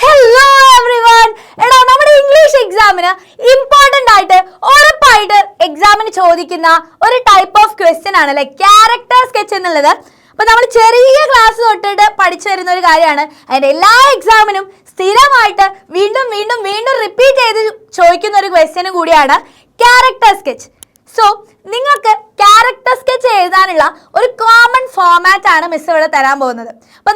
Hello everyone. എടാ നമ്മുടെ English എക്സാമിന് ഇമ്പോർട്ടന്റ് ആയിട്ട് ഉറപ്പായിട്ട് എക്സാമിന് ചോദിക്കുന്ന ഒരു ടൈപ്പ് ഓഫ് ക്വസ്റ്റ്യൻ ആണ് ക്യാരക്ടർ സ്കെച്ച് എന്നുള്ളത്. അപ്പൊ നമ്മൾ ചെറിയ ക്ലാസ് തൊട്ടിട്ട് പഠിച്ചു വരുന്ന ഒരു കാര്യമാണ്. അതിന്റെ എല്ലാ എക്സാമിനും സ്ഥിരമായിട്ട് വീണ്ടും വീണ്ടും വീണ്ടും റിപ്പീറ്റ് ചെയ്ത് ചോദിക്കുന്ന ഒരു ക്വസ്റ്റ്യനും കൂടിയാണ് ക്യാരക്ടർ സ്കെച്ച്. സോ നിങ്ങൾക്ക് ക്യാരക്ടർ സ്കെച്ച് എഴുതാനുള്ള ഒരു കോമൺ ഫോമാറ്റ് ആണ് മിസ് ഇവിടെ തരാൻ പോകുന്നത്. അപ്പൊ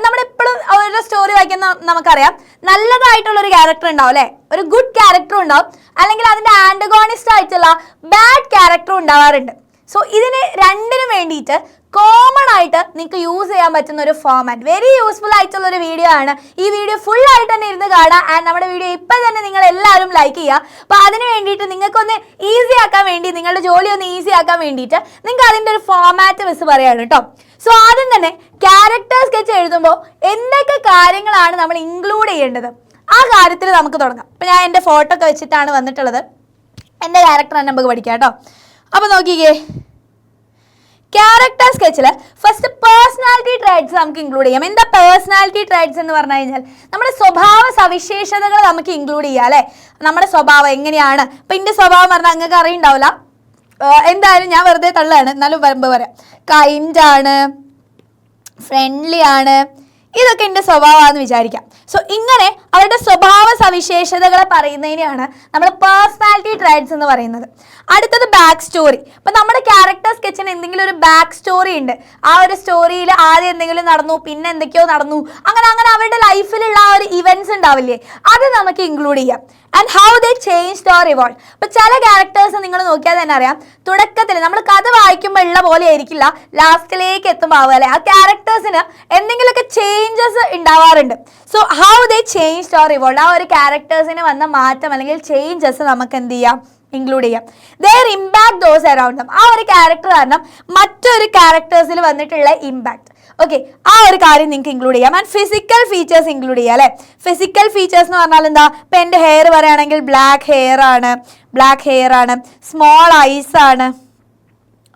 നമ്മളെപ്പോഴും ഒരു സ്റ്റോറി വായിക്കുന്ന നമുക്കറിയാം, നല്ലതായിട്ടുള്ള ഒരു ക്യാരക്ടർ ഉണ്ടാവും അല്ലെ, ഒരു ഗുഡ് ക്യാരക്ടർ ഉണ്ടാവും, അല്ലെങ്കിൽ അതിന്റെ ആന്റഗോണിസ്റ്റ് ആയിട്ടുള്ള ബാഡ് ക്യാരക്ടർ ഉണ്ടാവാറുണ്ട്. സോ ഇതിന് രണ്ടിനും വേണ്ടിയിട്ട് കോമൺ ആയിട്ട് നിങ്ങൾക്ക് യൂസ് ചെയ്യാൻ പറ്റുന്ന ഒരു ഫോമാറ്റ്, വെരി യൂസ്ഫുൾ ആയിട്ടുള്ള ഒരു വീഡിയോ ആണ്. ഈ വീഡിയോ ഫുൾ ആയിട്ട് തന്നെ ഇരുന്ന് കാണാം. ആൻഡ് നമ്മുടെ വീഡിയോ ഇപ്പം തന്നെ നിങ്ങൾ എല്ലാവരും ലൈക്ക് ചെയ്യുക. അപ്പോൾ അതിന് വേണ്ടിയിട്ട് നിങ്ങൾക്കൊന്ന് ഈസി ആക്കാൻ വേണ്ടി, നിങ്ങളുടെ ജോലി ഒന്ന് ഈസി ആക്കാൻ വേണ്ടിയിട്ട് നിങ്ങൾക്ക് അതിൻ്റെ ഒരു ഫോമാറ്റ് മിസ് പറയാണ് കേട്ടോ. സോ ആദ്യം തന്നെ ക്യാരക്ടർ സ്കെച്ച് എഴുതുമ്പോൾ എന്തൊക്കെ കാര്യങ്ങളാണ് നമ്മൾ ഇൻക്ലൂഡ് ചെയ്യേണ്ടത്, ആ കാര്യത്തിൽ നമുക്ക് തുടങ്ങാം. അപ്പോൾ ഞാൻ എൻ്റെ ഫോട്ടോ ഒക്കെ വെച്ചിട്ടാണ് വന്നിട്ടുള്ളത്. എൻ്റെ ക്യാരക്ടർ തന്നെ നമുക്ക് പഠിക്കാം കേട്ടോ. അപ്പോൾ നോക്കിക്കേ, ക്യാരക്ടർ സ്കെച്ചിൽ ഫസ്റ്റ് പേഴ്സണാലിറ്റി ട്രൈറ്റ്സ് നമുക്ക് ഇൻക്ലൂഡ് ചെയ്യാം. എന്താ പേഴ്സണാലിറ്റി ട്രൈറ്റ്സ് എന്ന് പറഞ്ഞു കഴിഞ്ഞാൽ നമ്മുടെ സ്വഭാവ സവിശേഷതകൾ നമുക്ക് ഇൻക്ലൂഡ് ചെയ്യാം അല്ലേ. നമ്മുടെ സ്വഭാവം എങ്ങനെയാണ്. ഇപ്പം എൻ്റെ സ്വഭാവം പറഞ്ഞാൽ നിങ്ങൾക്ക് അറിയുണ്ടാവില്ല, എന്തായാലും ഞാൻ വെറുതെ തള്ളാണ്, എന്നാലും വരുമ്പോൾ പറയാം. കൈൻഡ് ആണ്, ഫ്രണ്ട്ലി ആണ്, ഇതൊക്കെ എൻ്റെ സ്വഭാവമാണെന്ന് വിചാരിക്കാം. സോ ഇങ്ങനെ അവരുടെ സ്വഭാവ സവിശേഷതകളെ പറയുന്നതിനെയാണ് നമ്മൾ പേഴ്സണാലിറ്റി ട്രൈറ്റ്സ് എന്ന് പറയുന്നത്. അടുത്തത് ബാക്ക് സ്റ്റോറി. അപ്പം നമ്മുടെ ക്യാരക്ടർ സ്കെച്ചിന് എന്തെങ്കിലും ഒരു ബാക്ക് സ്റ്റോറി ഉണ്ട്. ആ ഒരു സ്റ്റോറിയിൽ ആദ്യം എന്തെങ്കിലും നടന്നു, പിന്നെ എന്തൊക്കെയോ നടന്നു, അങ്ങനെ അവരുടെ ലൈഫിലുള്ള ആ ഒരു ഇവന്റ്സ് ഉണ്ടാവില്ലേ, അത് നമുക്ക് ഇൻക്ലൂഡ് ചെയ്യാം. And how they change or evolve. ഇപ്പം ചില ക്യാരക്ടേഴ്സ് നിങ്ങൾ നോക്കിയാൽ തന്നെ അറിയാം, തുടക്കത്തിൽ നമ്മൾ കഥ വായിക്കുമ്പോൾ ഉള്ള പോലെ ആയിരിക്കില്ല ലാസ്റ്റിലേക്ക് എത്തുമ്പോൾ ആവുക അല്ലേ. ആ ക്യാരക്ടേഴ്സിന് എന്തെങ്കിലുമൊക്കെ ചേഞ്ചസ് ഉണ്ടാവാറുണ്ട്. So how they change or evolve, ആ ഒരു ക്യാരക്ടേഴ്സിന് വന്ന മാറ്റം അല്ലെങ്കിൽ ചേഞ്ചസ് നമുക്ക് എന്ത് ചെയ്യാം, ഇൻക്ലൂഡ് ചെയ്യാം. Their impact those around them, ആ ഒരു ക്യാരക്ടർ കാരണം മറ്റൊരു ക്യാരക്ടേഴ്സിൽ വന്നിട്ടുള്ള ഇമ്പാക്ട്. ഓക്കെ, ആ ഒരു കാര്യം നിങ്ങൾക്ക് ഇൻക്ലൂഡ് ചെയ്യാം. ആൻഡ് ഫിസിക്കൽ ഫീച്ചേഴ്സ് ഇൻക്ലൂഡ് ചെയ്യാം അല്ലേ. ഫിസിക്കൽ ഫീച്ചേഴ്സ് എന്ന് പറഞ്ഞാൽ എന്താ, ഇപ്പം എൻ്റെ ഹെയർ പറയുകയാണെങ്കിൽ ബ്ലാക്ക് ഹെയർ ആണ്, സ്മോൾ ഐസ് ആണ്,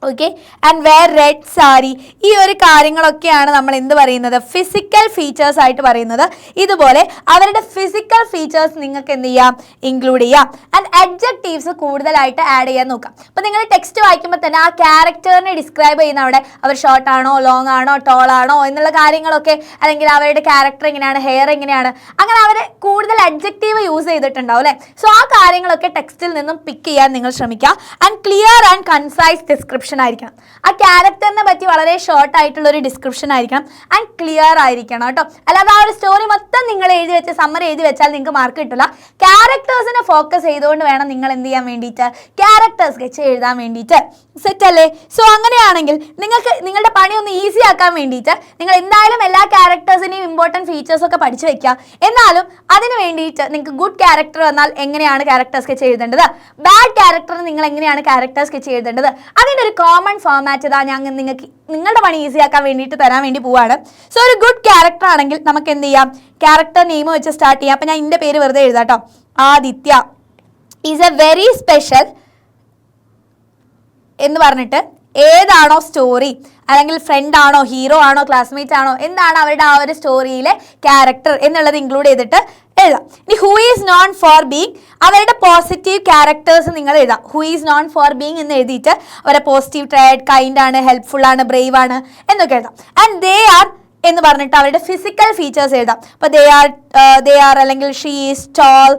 okay, and wear red sari. ഈ ഒരു കാര്യങ്ങളൊക്കെയാണ് നമ്മൾ എന്ത് പറയുന്നത്, ഫിസിക്കൽ ഫീച്ചേഴ്സ് ആയിട്ട് പറയുന്നത്. ഇതുപോലെ അവരുടെ ഫിസിക്കൽ ഫീച്ചേഴ്സ് നിങ്ങൾക്ക് എന്ത് ചെയ്യാം, ഇൻക്ലൂഡ് ചെയ്യാം. ആൻഡ് അഡ്ജക്റ്റീവ്സ് കൂടുതലായിട്ട് ആഡ് ചെയ്യാൻ നോക്കാം. അപ്പോൾ നിങ്ങൾ ടെക്സ്റ്റ് വായിക്കുമ്പോൾ തന്നെ ആ ക്യാരക്ടറിനെ ഡിസ്ക്രൈബ് ചെയ്യുന്ന അവിടെ അവർ ഷോർട്ട് ആണോ, ലോങ് ആണോ, ടോൾ ആണോ എന്നുള്ള കാര്യങ്ങളൊക്കെ, അല്ലെങ്കിൽ അവരുടെ ക്യാരക്ടർ എങ്ങനെയാണ്, ഹെയർ എങ്ങനെയാണ്, അങ്ങനെ അവർ കൂടുതൽ അഡ്ജക്റ്റീവ് യൂസ് ചെയ്തിട്ടുണ്ടാവും അല്ലേ. സോ ആ കാര്യങ്ങളൊക്കെ ടെക്സ്റ്റിൽ നിന്നും പിക്ക് ചെയ്യാൻ നിങ്ങൾ ശ്രമിക്കുക. And clear and concise description ആയിരിക്കണം. ആ ക്യാരക്ടറിനെ പറ്റി വളരെ ഷോർട്ട് ആയിട്ടുള്ള ഒരു ഡിസ്ക്രിപ്ഷൻ ആയിരിക്കണം. ആൻഡ് ക്ലിയർ ആയിരിക്കണം കേട്ടോ. അല്ലാതെ ആ ഒരു സ്റ്റോറി മൊത്തം നിങ്ങൾ എഴുതി വെച്ച് സമ്മറി എഴുതി വെച്ചാൽ നിങ്ങൾക്ക് മാർക്ക് കിട്ടില്ല. ക്യാരക്ടേഴ്സിനെ ഫോക്കസ് ചെയ്തുകൊണ്ട് വേണം നിങ്ങൾ എന്ത് ചെയ്യാൻ വേണ്ടിയിട്ട്, ക്യാരക്ടർ സ്കെച്ച് എഴുതാൻ വേണ്ടിയിട്ട്. സെറ്റ് അല്ലേ. സോ അങ്ങനെയാണെങ്കിൽ നിങ്ങൾക്ക് നിങ്ങളുടെ പണി ഒന്ന് ഈസി ആക്കാൻ വേണ്ടിയിട്ട് നിങ്ങൾ എന്തായാലും എല്ലാ ക്യാരക്ടേഴ്സിനെയും ഇമ്പോർട്ടൻറ്റ് ഫീച്ചേഴ്സ് ഒക്കെ പഠിച്ചു വെക്കുക. എന്നാലും അതിന് വേണ്ടിയിട്ട് നിങ്ങൾക്ക് ഗുഡ് ക്യാരക്ടർ വന്നാൽ എങ്ങനെയാണ് ക്യാരക്ടർ സ്കെച്ച് എഴുതേണ്ടത്, ബാഡ് ക്യാരക്ടറിന് നിങ്ങൾ എങ്ങനെയാണ് ക്യാരക്ടർ സ്കെച്ച് എഴുതേണ്ടത്, അതിൻ്റെ ഒരു കോമൺ ഫോമാറ്റ് ഇതാ ഞാൻ നിങ്ങൾക്ക് നിങ്ങളുടെ പണി ഈസി ആക്കാൻ വേണ്ടിയിട്ട് തരാൻ വേണ്ടി പോവാണ്. സോ ഒരു ഗുഡ് ക്യാരക്ടർ ആണെങ്കിൽ നമുക്ക് എന്ത് ചെയ്യാം, ക്യാരക്ടർ നെയിം വെച്ച് സ്റ്റാർട്ട് ചെയ്യാം. അപ്പം ഞാൻ എൻ്റെ പേര് വെറുതെ എഴുതാം കേട്ടോ. Aditya is A very special എന്ന് പറഞ്ഞിട്ട് ഏതാണോ സ്റ്റോറി, അല്ലെങ്കിൽ ഫ്രണ്ട് ആണോ, ഹീറോ ആണോ, ക്ലാസ്മേറ്റ് ആണോ, എന്താണ് അവരുടെ ആ ഒരു സ്റ്റോറിയിലെ ക്യാരക്ടർ എന്നുള്ളത് ഇൻക്ലൂഡ് ചെയ്തിട്ട് എഴുതാം. ഇനി who is known for being, അവരുടെ പോസിറ്റീവ് ക്യാരക്ടേഴ്സ് നിങ്ങൾ എഴുതാം. Who is known for being എന്ന് എഴുതിയിട്ട് അവരുടെ പോസിറ്റീവ് ട്രൈഡ്, കൈൻഡ് ആണ്, ഹെൽപ്ഫുൾ ആണ്, ബ്രേവ് ആണ് എന്നൊക്കെ എഴുതാം. ആൻഡ് ദേ ആർ എന്ന് പറഞ്ഞിട്ട് അവരുടെ ഫിസിക്കൽ ഫീച്ചേഴ്സ് എഴുതാം. അപ്പോൾ ദേ ആർ അല്ലെങ്കിൽ she is tall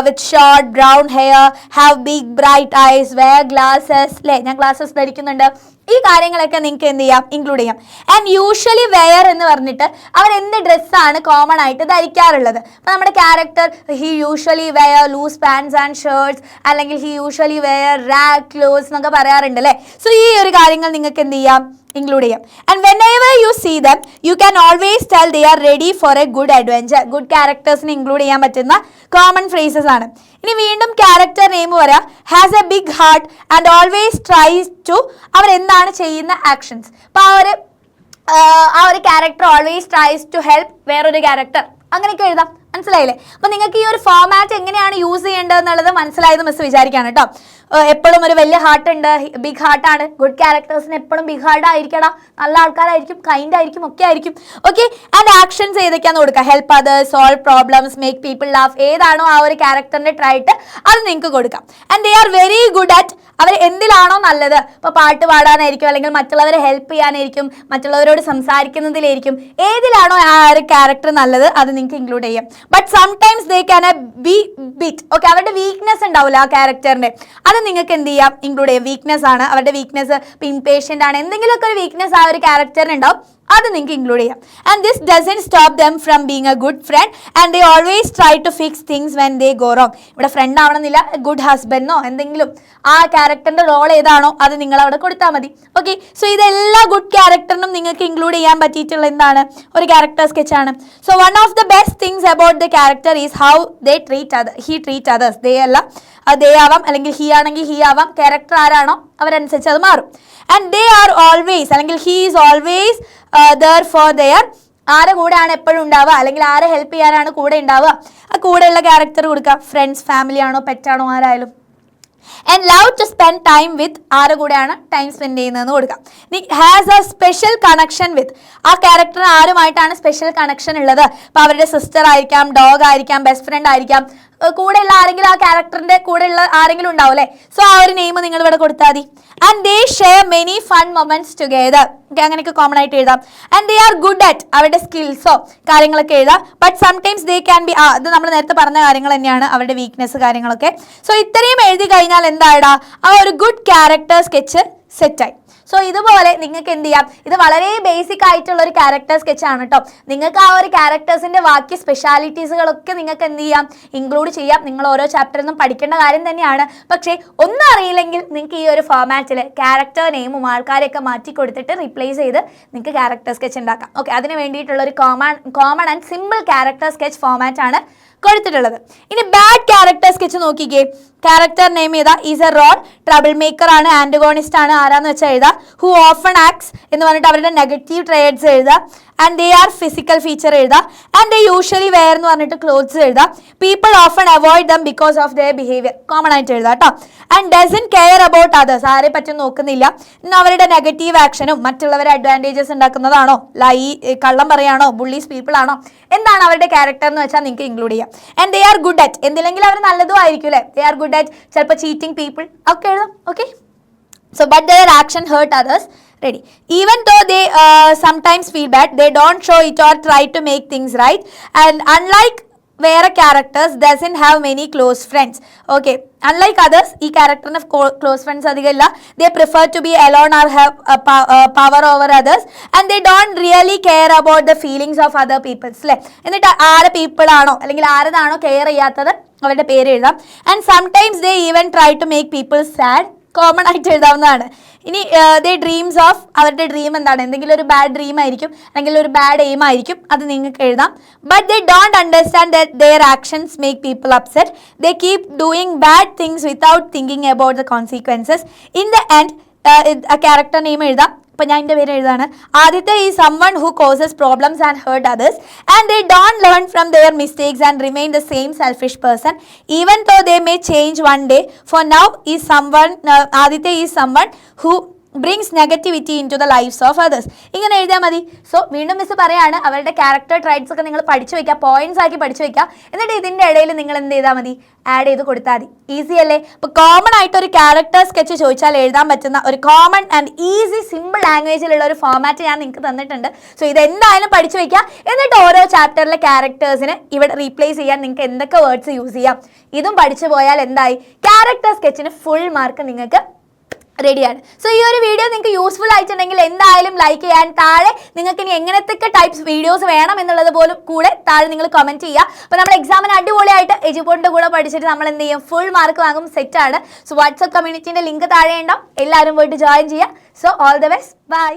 with short brown hair, have big bright eyes, wear glasses അല്ലേ, ഞാൻ ഗ്ലാസസ് ധരിക്കുന്നുണ്ട്. ഈ കാര്യങ്ങളൊക്കെ നിങ്ങൾക്ക് എന്ത് ചെയ്യാം, ഇൻക്ലൂഡ് ചെയ്യാം. ആൻഡ് യൂഷ്വലി വെയർ എന്ന് പറഞ്ഞിട്ട് അവർ എന്ത് ഡ്രസ്സാണ് കോമൺ ആയിട്ട് ധരിക്കാറുള്ളത്. അപ്പോൾ നമ്മുടെ character he usually wear loose pants and shirts, അല്ലെങ്കിൽ he usually wear rag clothes എന്നൊക്കെ പറയാറുണ്ട് അല്ലേ. സോ ഈ ഒരു കാര്യങ്ങൾ നിങ്ങൾക്ക് എന്ത് ചെയ്യാം, ഇൻക്ലൂഡ് ചെയ്യാം. And whenever you see them you can always tell they are ready for a good adventure. Good ക്യാരക്ടേഴ്സിന് ഇൻക്ലൂഡ് ചെയ്യാൻ പറ്റുന്ന കോമൺ ഫ്രേസസ് ആണ്. ഇനി വീണ്ടും ക്യാരക്ടർ നെയിം പറയാം. Has a big heart and always tries to, അവരെന്താണ് ചെയ്യുന്ന ആക്ഷൻസ്. അപ്പോൾ ആ ഒരു character always tries to help വേറൊരു ക്യാരക്ടർ, അങ്ങനെയൊക്കെ എഴുതാം. മനസ്സിലായില്ലേ? അപ്പൊ നിങ്ങൾക്ക് ഈ ഒരു ഫോമാറ്റ് എങ്ങനെയാണ് യൂസ് ചെയ്യേണ്ടത് എന്നുള്ളത് മനസ്സിലായത് മിസ് വിചാരിക്കാണ് കേട്ടോ. എപ്പോഴും ഒരു വലിയ ഹാർട്ട് ഉണ്ട്, ബിഗ് ഹാർട്ടാണ്. ഗുഡ് ക്യാരക്ടേഴ്സിന് എപ്പോഴും ബിഗ് ഹാർട്ട് ആയിരിക്കണം, നല്ല ആൾക്കാരായിരിക്കും, കൈൻഡ് ആയിരിക്കും, ഒക്കെ ആയിരിക്കും. ഓക്കെ, ആൻഡ് ആക്ഷൻസ് ഏതൊക്കെയാന്ന് കൊടുക്കുക. Help others, solve problems, make people laugh. ഏതാണോ ആ ഒരു ക്യാരക്ടറിന്റെ ട്രൈറ്റ് അത് നിങ്ങൾക്ക് കൊടുക്കാം. And they are very good at, അവർ എന്തിലാണോ നല്ലത്, ഇപ്പോൾ പാട്ട് പാടാനായിരിക്കും, അല്ലെങ്കിൽ മറ്റുള്ളവരെ ഹെൽപ്പ് ചെയ്യാനായിരിക്കും, മറ്റുള്ളവരോട് സംസാരിക്കുന്നതിലായിരിക്കും, ഏതിലാണോ ആ ഒരു ക്യാരക്ടർ നല്ലത് അത് നിങ്ങൾക്ക് ഇൻക്ലൂഡ് ചെയ്യാം. But sometimes they can be bit. Okay, അവരുടെ വീക്ക്നെസ് ഉണ്ടാവില്ല ആ ക്യാരക്ടറിന്റെ, അത് നിങ്ങൾക്ക് എന്ത് ചെയ്യാം, ഇൻക്ലൂഡ് ചെയ്യാം. വീക്ക്നെസ് ആണ് അവരുടെ വീക്ക്നെസ്, ഇംപേഷ്യൻ്റ് ആണ്, എന്തെങ്കിലുമൊക്കെ ഒരു വീക്ക്നെസ് ആ ഒരു ക്യാരക്ടറിന് ഉണ്ടാവും, അത് നിങ്ങൾക്ക് ഇൻക്ലൂഡ് ചെയ്യാം. And this doesn't stop them from being a good friend and they always try to fix things when they go wrong. ഇവിടെ ഫ്രണ്ട് ആവണമെന്നില്ല, ഗുഡ് ഹസ്ബൻഡോ എന്തെങ്കിലും ആ ക്യാരക്ടറിന്റെ റോൾ ഏതാണോ അത് നിങ്ങൾ അവിടെ കൊടുത്താൽ മതി. ഓക്കെ, സോ ഇതെല്ലാ ഗുഡ് ക്യാരക്ടറിനും നിങ്ങൾക്ക് ഇൻക്ലൂഡ് ചെയ്യാൻ പറ്റിയിട്ടുള്ള എന്താണ്, ഒരു ക്യാരക്ടർ സ്കെച്ച് ആണ്. So one of the best things about the character is how they he treat others. They അല്ല, ദേ ആവാം, അല്ലെങ്കിൽ ഹി ആണെങ്കിൽ ഹി ആവാം. ക്യാരക്ടർ ആരാണോ അവരനുസരിച്ച് അത് മാറും. ആൻഡ് ദേ ആർ ഓൾവേസ്, അല്ലെങ്കിൽ he is always there for their. ആരെ കൂടെയാണ് എപ്പോഴും ഉണ്ടാവുക, അല്ലെങ്കിൽ ആരെ ഹെൽപ്പ് ചെയ്യാനാണ് കൂടെ ഉണ്ടാവുക, ആ കൂടെയുള്ള ക്യാരക്ടർ കൊടുക്കുക. ഫ്രണ്ട്സ്, ഫാമിലി ആണോ, പെറ്റാണോ, ആരായാലും. And love to spend time with, ആരുടെ കൂടെയാണ് ടൈം സ്പെൻഡ് ചെയ്യുന്നതെന്ന് കൊടുക്കാം. Has a special connection with, ആ ക്യാരക്ടറിന് ആരുമായിട്ടാണ് സ്പെഷ്യൽ കണക്ഷൻ ഉള്ളത്. അപ്പോൾ അവരുടെ സിസ്റ്റർ ആയിരിക്കാം, ഡോഗ് ആയിരിക്കാം, ബെസ്റ്റ് ഫ്രണ്ട് ആയിരിക്കാം, കൂടെയുള്ള ആരെങ്കിലും, ആ ക്യാരക്ടറിന്റെ കൂടെയുള്ള ആരെങ്കിലും ഉണ്ടാവും അല്ലേ. സോ ആ ഒരു നെയിം നിങ്ങൾ ഇവിടെ കൊടുത്താൽ മതി. And they share many fun moments together. അങ്ങനെയൊക്കെ കോമൺ ആയിട്ട് എഴുതാം. And they are good at, അവരുടെ സ്കിൽസോ കാര്യങ്ങളൊക്കെ എഴുതാം. But sometimes they can be, ഇത് നമ്മൾ നേരത്തെ പറഞ്ഞ കാര്യങ്ങൾ തന്നെയാണ്, അവരുടെ വീക്ക്നെസ് കാര്യങ്ങളൊക്കെ. സോ ഇത്രയും എഴുതി കഴിഞ്ഞാൽ എന്താടാ, ആ ഒരു ഗുഡ് ക്യാരക്ടർ സ്കെച്ച് സെറ്റായി. സോ ഇതുപോലെ നിങ്ങൾക്ക് എന്ത് ചെയ്യാം, ഇത് വളരെ ബേസിക് ആയിട്ടുള്ള ഒരു ക്യാരക്ടർ സ്കെച്ച് ആണ് കേട്ടോ. നിങ്ങൾക്ക് ആ ഒരു ക്യാരക്ടേഴ്സിന്റെ ബാക്കി സ്പെഷ്യാലിറ്റീസുകളൊക്കെ നിങ്ങൾക്ക് എന്ത് ചെയ്യാം, ഇൻക്ലൂഡ് ചെയ്യാം. നിങ്ങൾ ഓരോ ചാപ്റ്ററിൽ നിന്നും പഠിക്കേണ്ട കാര്യം തന്നെയാണ്. പക്ഷേ ഒന്നും അറിയില്ലെങ്കിൽ നിങ്ങൾക്ക് ഈ ഒരു ഫോമാറ്റിൽ ക്യാരക്ടർ നെയിമും ആൾക്കാരെയൊക്കെ മാറ്റി കൊടുത്തിട്ട് റീപ്ലേസ് ചെയ്ത് നിങ്ങൾക്ക് ക്യാരക്ടർ സ്കെച്ച് ഉണ്ടാക്കാം. ഓക്കെ, അതിന് വേണ്ടിയിട്ടുള്ള ഒരു common and simple character sketch format ആണ് കൊടുത്തിട്ടുള്ളത്. ഇനി ബാഡ് ക്യാരക്ടർ സ്കെച്ച് നോക്കിക്കേ. ക്യാരക്ടർ നെയിം ചെയ്താ is A road, trouble maker ആണ്, ആന്റഗോണിസ്റ്റ് ആണ്, ആരാന്ന് വെച്ചാൽ എഴുതാ. ഹു ഓഫൺ ആക്ട്സ് എന്ന് പറഞ്ഞിട്ട് അവരുടെ നെഗറ്റീവ് ട്രേഡ്സ് എഴുതാ. And they are physical feature എഴുതാ. ആൻഡ് ദേ യൂഷ്വലി വെയർ എന്ന് പറഞ്ഞിട്ട് ക്ലോത്ത്സ് എഴുതാ. People often avoid them because of their behaviour, common ആയിട്ട് എഴുതാം കേട്ടോ. And doesn't care about others, ആരെ പറ്റും നോക്കുന്നില്ല. അവരുടെ നെഗറ്റീവ് ആക്ഷനും മറ്റുള്ളവരെ അഡ്വാൻറ്റേജസ് ഉണ്ടാക്കുന്നതാണോ, കള്ളം പറയാണോ, ബുള്ളീസ് പീപ്പിൾ ആണോ, എന്താണ് അവരുടെ ക്യാരക്ടർ എന്ന് വെച്ചാൽ നിങ്ങൾക്ക് ഇൻക്ലൂഡ് ചെയ്യാം. And they are good at, എന്തിലെങ്കിലും അവർ നല്ലതും ആയിരിക്കും അല്ലേ. ദേ ആർ ഗുഡ് അറ്റ് ചിലപ്പോൾ ചീറ്റിംഗ് പീപ്പിൾ ഒക്കെ എഴുതാം. Okay, so but their action hurt others. Ready, even though they sometimes feel bad, they don't show it or try to make things right. And unlike വേറെ characters doesn't have many close friends. Okay, unlike others, ഈ ക്യാരക്ടറിന് close friends അധികം ഇല്ല. They prefer to be alone or have power over others and they don't really care about the feelings of other people. അല്ലേ, എന്നിട്ട് ആരെ people ആണോ അല്ലെങ്കിൽ ആരതാണോ care ചെയ്യാത്തത് അവരുടെ പേര് എഴുതാം. And sometimes they even try to make people sad, common ആയിട്ട് എഴുതാവുന്നതാണ്. ഇനി ദേ ഡ്രീംസ് ഓഫ്, അവരുടെ ഡ്രീം എന്താണ്, എന്തെങ്കിലും ഒരു ബാഡ് ഡ്രീം ആയിരിക്കും അല്ലെങ്കിൽ ഒരു ബാഡ് എയിം ആയിരിക്കും, അത് നിങ്ങൾക്ക് എഴുതാം. But they don't understand that there actions make people upset. They keep doing bad things without thinking about the consequences. In the end character name എഴുതാം. അപ്പോൾ ഞാൻ എൻ്റെ പേര് എഴുതാണ്. ആദ്യത്തെ ഈ someone who causes problems and hurt others and they don't learn from their mistakes and remain the same selfish person even though they may change one day. For now is someone ആദ്യത്തെ is someone who brings negativity into the lifes of others. ഇങ്ങനെ എഴുതിയാൽ മതി. So വീണ്ടും miss പറയാണ്, അവരുടെ character traits ഒക്കെ നിങ്ങൾ പഠിച്ചു വെക്കുക, പോയിന്റ്സ് ആക്കി പഠിച്ചു വെക്കുക. എന്നിട്ട് ഇതിൻ്റെ ഇടയിൽ നിങ്ങൾ എന്ത് ചെയ്താൽ മതി, ആഡ് ചെയ്ത് കൊടുത്താൽ മതി. ഈസി അല്ലേ? അപ്പോൾ കോമൺ ആയിട്ട് ഒരു ക്യാരക്ടർ സ്കെച്ച് ചോദിച്ചാൽ എഴുതാൻ പറ്റുന്ന ഒരു കോമൺ ആൻഡ് ഈസി സിമ്പിൾ ലാംഗ്വേജിലുള്ള ഒരു ഫോമാറ്റ് ഞാൻ നിങ്ങൾക്ക് തന്നിട്ടുണ്ട്. സോ ഇതെന്തായാലും പഠിച്ചു വെക്കുക. എന്നിട്ട് ഓരോ ചാപ്റ്ററിലെ ക്യാരക്ടേഴ്സിന് ഇവിടെ റീപ്ലേസ് ചെയ്യാൻ നിങ്ങൾക്ക് എന്തൊക്കെ വേർഡ്സ് യൂസ് ചെയ്യാം, ഇതും പഠിച്ചു പോയാൽ എന്തായി, ക്യാരക്ടർ സ്കെച്ചിന് ഫുൾ മാർക്ക് നിങ്ങൾക്ക് റെഡിയാണ്. സോ ഈ ഒരു വീഡിയോ നിങ്ങൾക്ക് യൂസ്ഫുൾ ആയിട്ടുണ്ടെങ്കിൽ എന്തായാലും ലൈക്ക് ചെയ്യാൻ, താഴെ നിങ്ങൾക്ക് ഇനി എങ്ങനത്തെ ടൈപ്സ് വീഡിയോസ് വേണം എന്നുള്ളത് പോലും കൂടെ താഴെ നിങ്ങൾ കമൻറ്റ് ചെയ്യുക. അപ്പോൾ നമ്മൾ എക്സാമിന് അടിപൊളിയായിട്ട് എജുപോർട്ടിൻ്റെ കൂടെ പഠിച്ചിട്ട് നമ്മൾ എന്ത് ചെയ്യും, ഫുൾ മാർക്ക് വാങ്ങും. സെറ്റാണ്. സോ വാട്സ്ആപ്പ് കമ്മ്യൂണിറ്റീൻ്റെ ലിങ്ക് താഴെ ഉണ്ടാവും, എല്ലാവരും പോയിട്ട് ജോയിൻ ചെയ്യുക. So all the best, by.